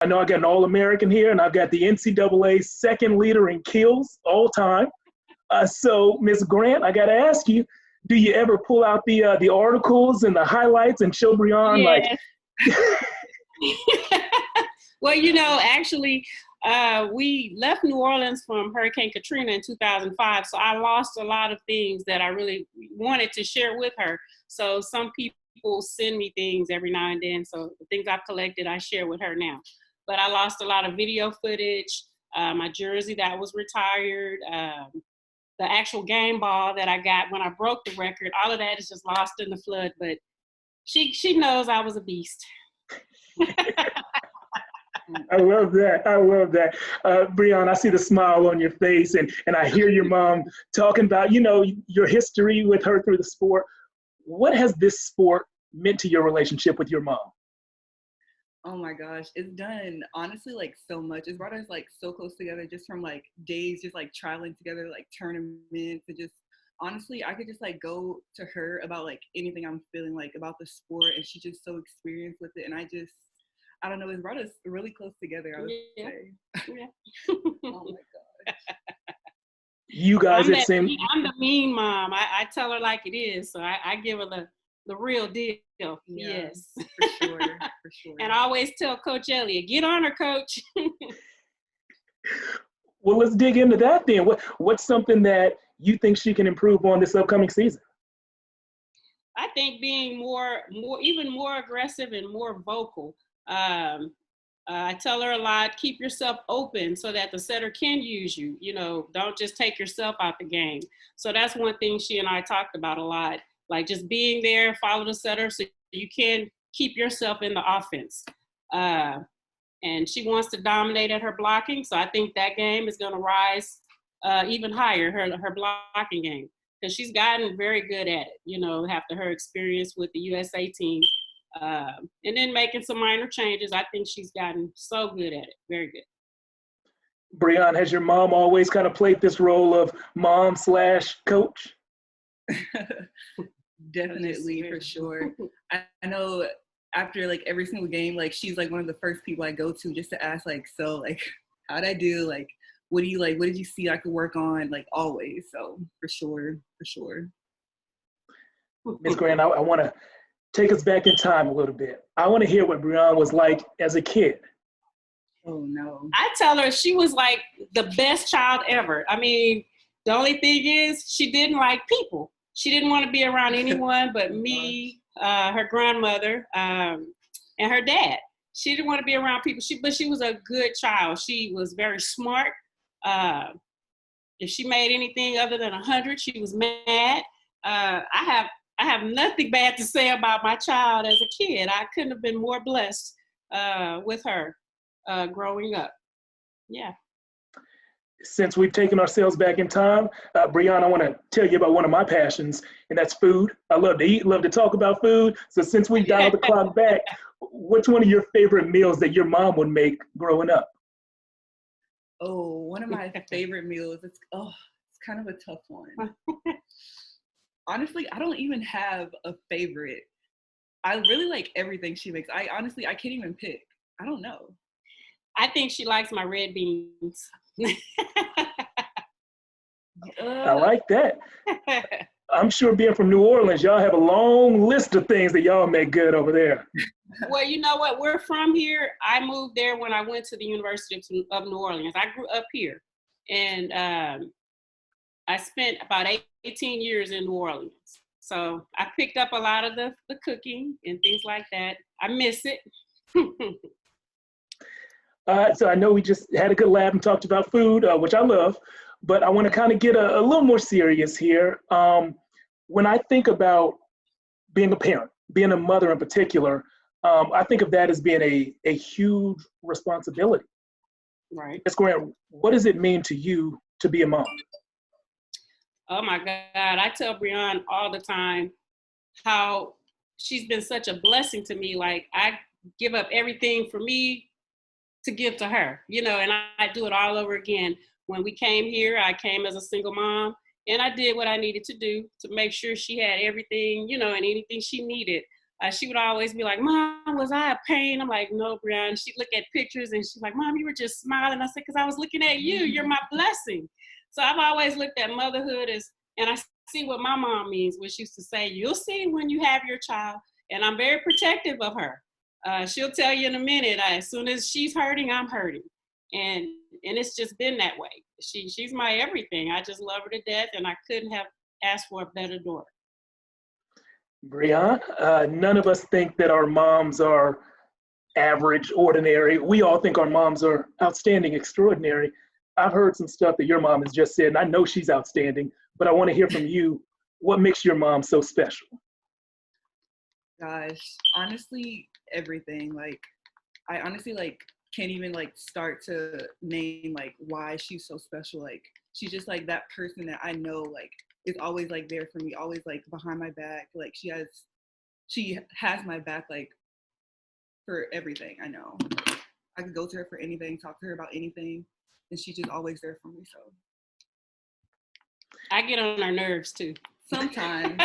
I know I got an All-American here, and I've got the NCAA second leader in kills all time. So, Ms. Grant, I got to ask you, do you ever pull out the articles and the highlights and show Brionne like? Well, you know, actually, we left New Orleans from Hurricane Katrina in 2005, so I lost a lot of things that I really wanted to share with her. So some people send me things every now and then, so the things I've collected, I share with her now. But I lost a lot of video footage, my jersey that was retired, the actual game ball that I got when I broke the record. All of that is just lost in the flood, but she knows I was a beast. I love that. I love that. Brionne, I see the smile on your face, and I hear your mom talking about, you know, your history with her through the sport. What has this sport meant to your relationship with your mom? Oh my gosh, it's done honestly like so much. It's brought us like so close together just from like days, just like traveling together, like tournaments, and just honestly, I could just like go to her about like anything I'm feeling like about the sport, and she's just so experienced with it. And I don't know, it's brought us really close together, I would say. Yeah. Oh my gosh. You guys, I'm the mean mom. I tell her like it is, so I give her the real deal. Yeah, yes. For sure, for sure. And I always tell Coach Elliott, get on her, Coach. Well, let's dig into that then. What's something that you think she can improve on this upcoming season? I think being even more aggressive and more vocal. I tell her a lot, keep yourself open so that the setter can use you. You know, don't just take yourself out the game. So that's one thing she and I talked about a lot, like just being there, follow the setter so you can keep yourself in the offense. And she wants to dominate at her blocking. So I think that game is going to rise even higher, her blocking game, because she's gotten very good at it, you know, after her experience with the USA team. And then making some minor changes. I think she's gotten so good at it. Very good. Brionne, has your mom always kind of played this role of mom/coach? Definitely, for sure. I know after like every single game, like she's like one of the first people I go to just to ask like, so like, how'd I do? Like, what did you see I could work on? Like always. So for sure. Ms. Grant, I want to take us back in time a little bit. I want to hear what Brionne was like as a kid. Oh, no. I tell her she was like the best child ever. I mean, the only thing is she didn't like people. She didn't want to be around anyone but me, her grandmother, and her dad. She didn't want to be around people, but she was a good child. She was very smart. If she made anything other than 100, she was mad. I have nothing bad to say about my child as a kid. I couldn't have been more blessed with her growing up. Yeah. Since we've taken ourselves back in time, Brionne, I want to tell you about one of my passions, and that's food. I love to eat, love to talk about food. So since we've dialed the clock back, what's one of your favorite meals that your mom would make growing up? Oh, one of my favorite meals. It's kind of a tough one. Honestly, I don't even have a favorite. I really like everything she makes. I can't even pick. I don't know. I think she likes my red beans. I like that. I'm sure being from New Orleans, y'all have a long list of things that y'all make good over there. Well, you know what? We're from here. I moved there when I went to the University of New Orleans. I grew up here. And I spent about 18 years in New Orleans. So I picked up a lot of the cooking and things like that. I miss it. So I know we just had a good laugh and talked about food, which I love, but I want to kind of get a little more serious here. When I think about being a parent, being a mother in particular, I think of that as being a huge responsibility. Right. Ms. Grant, what does it mean to you to be a mom? Oh my God, I tell Brionne all the time how she's been such a blessing to me. Like I give up everything for me to give to her, you know, and I do it all over again. When we came here, I came as a single mom and I did what I needed to do to make sure she had everything, you know, and anything she needed. She would always be like, Mom, was I a pain? I'm like, no, Brionne. She'd look at pictures and she's like, Mom, you were just smiling. I said, because I was looking at you. You're my blessing. So I've always looked at motherhood as, and I see what my mom means, which she used to say, you'll see when you have your child. And I'm very protective of her. She'll tell you in a minute, as soon as she's hurting, I'm hurting. And it's just been that way. She's my everything. I just love her to death, and I couldn't have asked for a better daughter. Brionne, none of us think that our moms are average, ordinary. We all think our moms are outstanding, extraordinary. I've heard some stuff that your mom has just said, and I know she's outstanding, but I want to hear from you. What makes your mom so special? Gosh, honestly, everything. Like, I honestly like can't even like start to name like why she's so special. Like, she's just like that person that I know like is always like there for me, always like behind my back. Like she has my back like for everything. I know. I could go to her for anything, talk to her about anything, and she's just always there for me. So I get on her nerves too. Sometimes.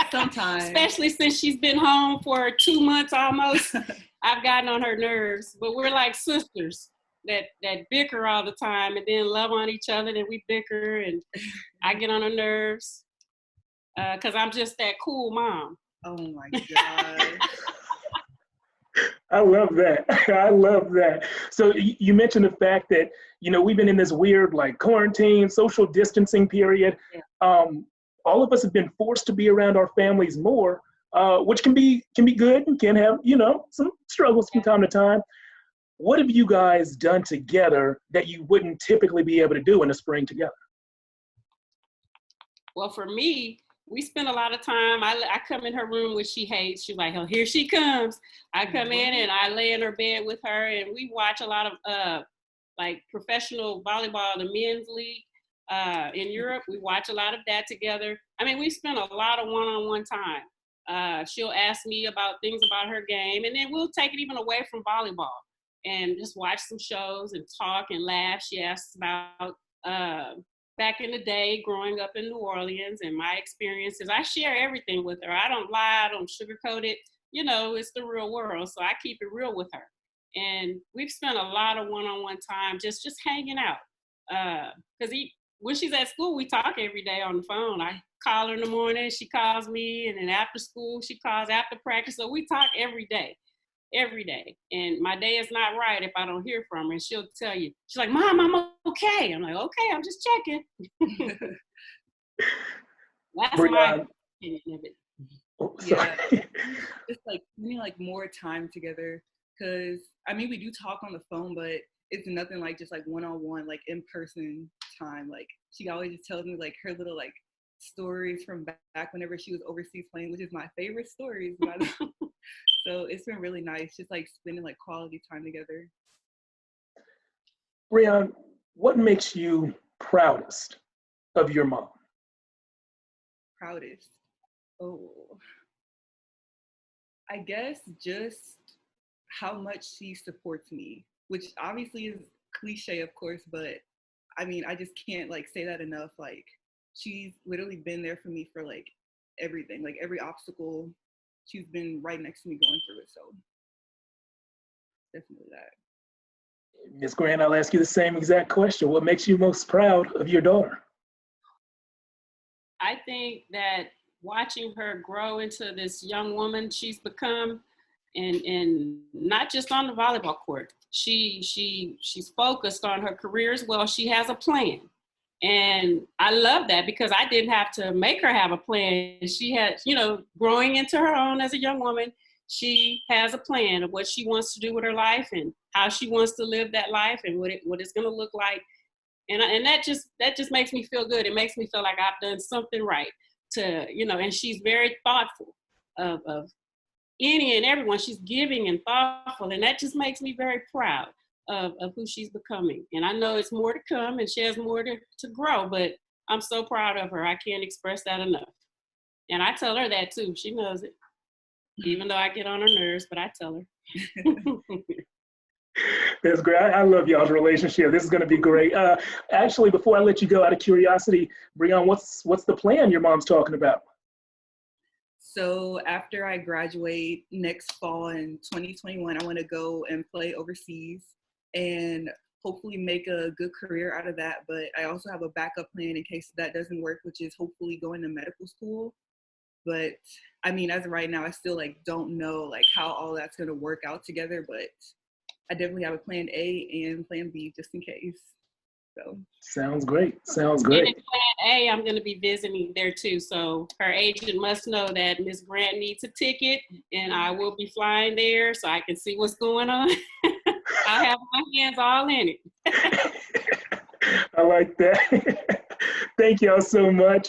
Sometimes. Especially since she's been home for 2 months almost. I've gotten on her nerves. But we're like sisters that bicker all the time and then love on each other. Then we bicker and I get on her nerves because I'm just that cool mom. Oh my God. I love that. I love that. So you mentioned the fact that, we've been in this weird like quarantine, social distancing period. Yeah. All of us have been forced to be around our families more, which can be good and can have, some struggles from time to time. What have you guys done together that you wouldn't typically be able to do in the spring together? Well, for me, we spend a lot of time. I come in her room, which she hates. She's like, oh, here she comes. I come in and I lay in her bed with her and we watch a lot of like professional volleyball, the men's league. In Europe, we watch a lot of that together. I mean, we spend a lot of one-on-one time. She'll ask me about things about her game, and then we'll take it even away from volleyball and just watch some shows and talk and laugh. She asks about back in the day growing up in New Orleans and my experiences. I share everything with her. I don't lie. I don't sugarcoat it. It's the real world, so I keep it real with her. And we've spent a lot of one-on-one time just hanging out. Because when she's at school, we talk every day on the phone. I call her in the morning, she calls me, and then after school, she calls after practice. So we talk every day. And my day is not right if I don't hear from her. And she'll tell you, she's like, Mom, I'm okay. I'm like, okay, I'm just checking. That's my opinion of it. Oh, yeah. It's like, we need like more time together. Because, I mean, we do talk on the phone, but it's nothing like just like one-on-one, like in-person time. Like she always just tells me like her little like stories from back whenever she was overseas playing, which is my favorite stories. So it's been really nice just like spending like quality time together. Brionne, what makes you proudest of your mom? Proudest? Oh, I guess just how much she supports me, which obviously is cliche, of course, but I mean, I just can't like say that enough. Like, she's literally been there for me for like everything, like every obstacle. She's been right next to me going through it. So definitely that. Ms. Grant, I'll ask you the same exact question. What makes you most proud of your daughter? I think that watching her grow into this young woman she's become, and not just on the volleyball court. She's focused on her career as well. She has a plan. And I love that because I didn't have to make her have a plan. She had, growing into her own as a young woman, she has a plan of what she wants to do with her life and how she wants to live that life and what it's going to look like. And that just makes me feel good. It makes me feel like I've done something right and she's very thoughtful of any and everyone. She's giving and thoughtful, and that just makes me very proud of who she's becoming. And I know it's more to come and she has more to grow, but I'm so proud of her. I can't express that enough. And I tell her that too. She knows it, even though I get on her nerves, but I tell her. That's great. I love y'all's relationship. This is going to be great. Actually, before I let you go, out of curiosity, Brionne, what's the plan your mom's talking about? So after I graduate next fall in 2021, I want to go and play overseas and hopefully make a good career out of that. But I also have a backup plan in case that doesn't work, which is hopefully going to medical school. But I mean, as of right now, I still like don't know like how all that's going to work out together. But I definitely have a plan A and plan B just in case. So Sounds great. Sounds And great. in Plan A, I'm going to be visiting there too. So her agent must know that Miss Grant needs a ticket, and I will be flying there so I can see what's going on. I'll have my hands all in it. I like that. Thank y'all so much.